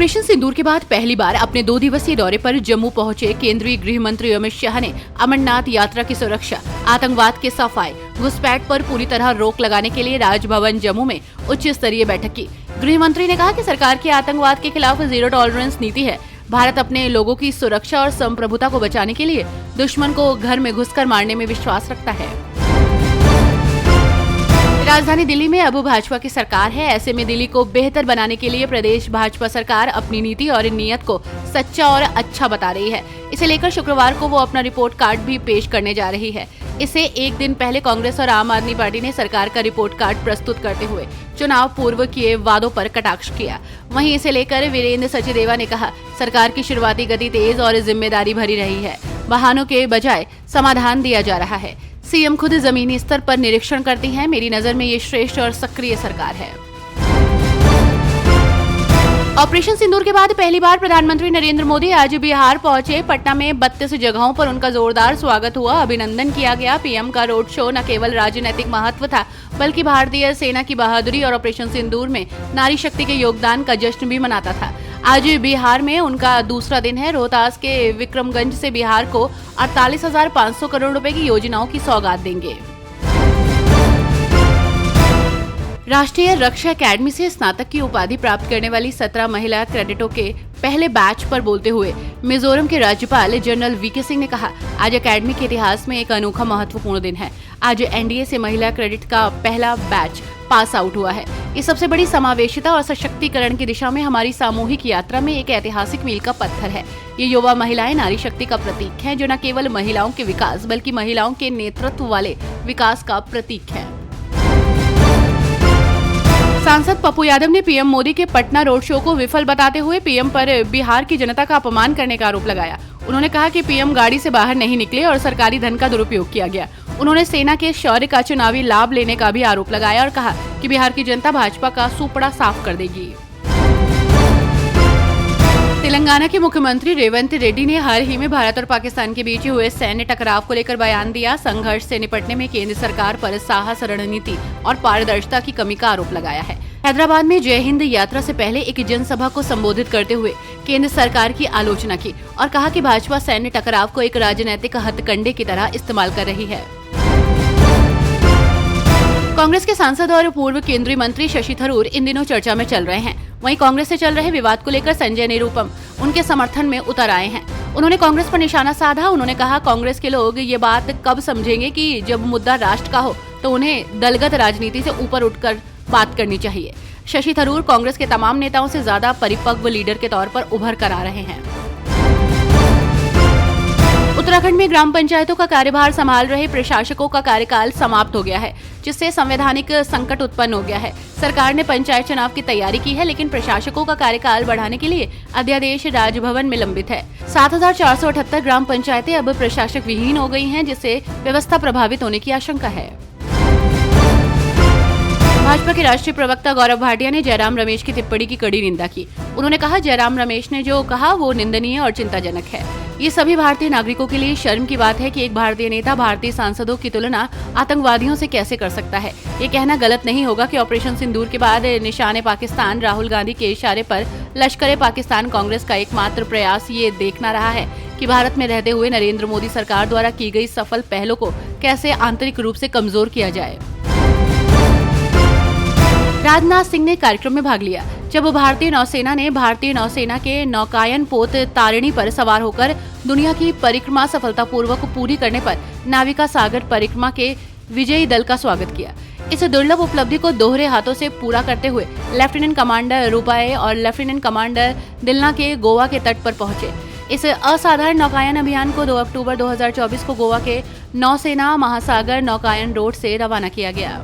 Operation सिंदूर के बाद पहली बार अपने 2 दिवसीय दौरे पर जम्मू पहुंचे केंद्रीय गृह मंत्री अमित शाह ने अमरनाथ यात्रा की सुरक्षा, आतंकवाद के सफाए, घुसपैठ पर पूरी तरह रोक लगाने के लिए राजभवन जम्मू में उच्च स्तरीय बैठक की। गृह मंत्री ने कहा कि सरकार की आतंकवाद के खिलाफ जीरो टॉलरेंस नीति है। भारत अपने लोगों की सुरक्षा और संप्रभुता को बचाने के लिए दुश्मन को घर में घुसकर मारने में विश्वास रखता है। राजधानी दिल्ली में अब भाजपा की सरकार है। ऐसे में दिल्ली को बेहतर बनाने के लिए प्रदेश भाजपा सरकार अपनी नीति और नीयत को सच्चा और अच्छा बता रही है। इसे लेकर शुक्रवार को वो अपना रिपोर्ट कार्ड भी पेश करने जा रही है। इसे एक दिन पहले कांग्रेस और आम आदमी पार्टी ने सरकार का रिपोर्ट कार्ड प्रस्तुत करते हुए चुनाव पूर्व किए वादों पर कटाक्ष किया। वहीं इसे लेकर वीरेंद्र सचदेवा ने कहा, सरकार की शुरुआती गति तेज और जिम्मेदारी भरी रही है। बहानों के बजाय समाधान दिया जा रहा है। सीएम खुद जमीनी स्तर पर निरीक्षण करती हैं। मेरी नजर में ये श्रेष्ठ और सक्रिय सरकार है। ऑपरेशन सिंदूर के बाद पहली बार प्रधानमंत्री नरेंद्र मोदी आज बिहार पहुंचे। पटना में 32 जगहों पर उनका जोरदार स्वागत हुआ, अभिनंदन किया गया। पीएम का रोड शो न केवल राजनीतिक महत्व था, बल्कि भारतीय सेना की बहादुरी और ऑपरेशन सिंदूर में नारी शक्ति के योगदान का जश्न भी मनाता था। आज बिहार में उनका दूसरा दिन है। रोहतास के विक्रमगंज से बिहार को 48,500 करोड़ रुपए की योजनाओं की सौगात देंगे। राष्ट्रीय रक्षा एकेडमी से स्नातक की उपाधि प्राप्त करने वाली 17 महिला कैडेटों के पहले बैच पर बोलते हुए मिजोरम के राज्यपाल जनरल वीके सिंह ने कहा, आज एकेडमी के इतिहास में एक अनोखा महत्वपूर्ण दिन है। आज एनडीए से महिला कैडेट का पहला बैच पास आउट हुआ है। इस सबसे बड़ी समावेशिता और सशक्तिकरण की दिशा में हमारी सामूहिक यात्रा में एक ऐतिहासिक मील का पत्थर है। ये युवा महिलाएं नारी शक्ति का प्रतीक हैं, जो न केवल महिलाओं के विकास बल्कि महिलाओं के नेतृत्व वाले विकास का प्रतीक है। सांसद पप्पू यादव ने पीएम मोदी के पटना रोड शो को विफल बताते हुए पीएम पर बिहार की जनता का अपमान करने का आरोप लगाया। उन्होंने कहा कि पीएम गाड़ी से बाहर नहीं निकले और सरकारी धन का दुरुपयोग किया गया। उन्होंने सेना के शौर्य का चुनावी लाभ लेने का भी आरोप लगाया और कहा कि बिहार की जनता भाजपा का सुपड़ा साफ कर देगी। तेलंगाना के मुख्यमंत्री रेवंत रेड्डी ने हाल ही में भारत और पाकिस्तान के बीच हुए सैन्य टकराव को लेकर बयान दिया। संघर्ष से निपटने में केंद्र सरकार पर साहस, रणनीति और पारदर्शिता की कमी का आरोप लगाया है। हैदराबाद में जय हिंद यात्रा से पहले एक जनसभा को संबोधित करते हुए केंद्र सरकार की आलोचना की और कहा कि भाजपा सैन्य टकराव को एक राजनीतिक हथकंडे की तरह इस्तेमाल कर रही है। कांग्रेस के सांसद और पूर्व केंद्रीय मंत्री शशि थरूर इन दिनों चर्चा में चल रहे हैं। वहीं कांग्रेस से चल रहे विवाद को लेकर संजय निरुपम उनके समर्थन में उतर आए हैं। उन्होंने कांग्रेस पर निशाना साधा। उन्होंने कहा, कांग्रेस के लोग ये बात कब समझेंगे कि जब मुद्दा राष्ट्र का हो तो उन्हें दलगत राजनीति से ऊपर उठकर बात करनी चाहिए। शशि थरूर कांग्रेस के तमाम नेताओं से ज्यादा परिपक्व लीडर के तौर पर उभर कर आ रहे हैं। उत्तराखंड में ग्राम पंचायतों का कार्यभार संभाल रहे प्रशासकों का कार्यकाल समाप्त हो गया है, जिससे संवैधानिक संकट उत्पन्न हो गया है। सरकार ने पंचायत चुनाव की तैयारी की है, लेकिन प्रशासकों का कार्यकाल बढ़ाने के लिए अध्यादेश राजभवन में लंबित है। 7,478 ग्राम पंचायतें अब प्रशासक विहीन हो गई हैं, जिससे व्यवस्था प्रभावित होने की आशंका है। भाजपा के राष्ट्रीय प्रवक्ता गौरव भाटिया ने जयराम रमेश की टिप्पणी की कड़ी निंदा की। उन्होंने कहा, जयराम रमेश ने जो कहा वो निंदनीय और चिंताजनक है। ये सभी भारतीय नागरिकों के लिए शर्म की बात है कि एक भारतीय नेता भारतीय सांसदों की तुलना आतंकवादियों से कैसे कर सकता है। ये कहना गलत नहीं होगा कि ऑपरेशन सिंदूर के बाद निशाने पाकिस्तान राहुल गांधी के इशारे पर लश्कर पाकिस्तान कांग्रेस का एकमात्र प्रयास ये देखना रहा है कि भारत में रहते हुए नरेंद्र मोदी सरकार द्वारा की गई सफल पहलों को कैसे आंतरिक रूप से कमजोर किया जाए। राजनाथ सिंह ने कार्यक्रम में भाग लिया, जब भारतीय नौसेना के नौकायन पोत तारिणी पर सवार होकर दुनिया की परिक्रमा सफलतापूर्वक पूरी करने पर नाविका सागर परिक्रमा के विजयी दल का स्वागत किया। इस दुर्लभ उपलब्धि को दोहरे हाथों से पूरा करते हुए लेफ्टिनेंट कमांडर रूपाए और लेफ्टिनेंट कमांडर दिलना के गोवा के तट पर पहुंचे। इस असाधारण नौकायन अभियान को 2 अक्टूबर 2024 को गोवा के नौसेना महासागर नौकायन रोड से रवाना किया गया।